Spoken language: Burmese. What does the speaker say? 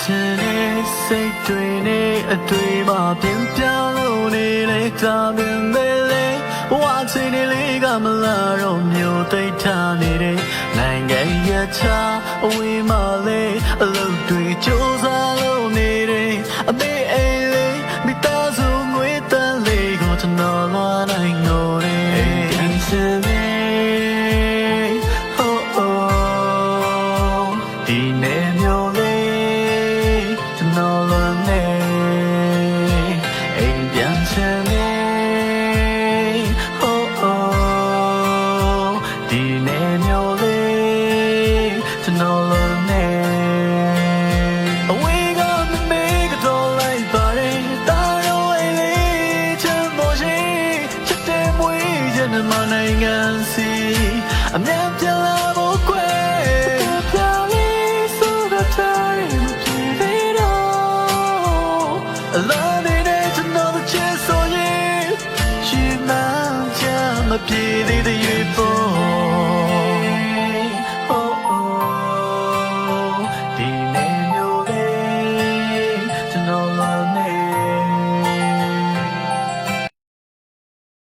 ချင်နေစိတ်တွေနဲ့အတွေ့မှာပြင်ပြောင်းလို့နေလေတာမြင်မေးလေဘဝချင်နေလေးကမလာတော့မျိုးသိထားနေတဲ့နိုင်ငံရဲ့ချာအဝေးမှာလေအလုပ်တွေစူးစမ်းလို့နေတယ်အမေအိမ်လေးမိသားစုငွေတန်းလေးကိုကျွန်တော်လွားနိုင်လို့နေချင်နေဒီနေ့မျိုးလေးကျွန်တော်လွန်နေအိမ်ပြန်ချင်နေဒီနေ့မျိုးလေးကျွန်တော်လွန်နေအဝေးကမမေးကတော့လိုက်ပါတယ်တာရောအိမ်လေးချမ်းဖို့ရှိချစ်တဲ့မွေးချင်မနိုင်ငံစီအမြဲပြန်လာဖို့ကွယ်Love it, to know the chance for you. She might just be the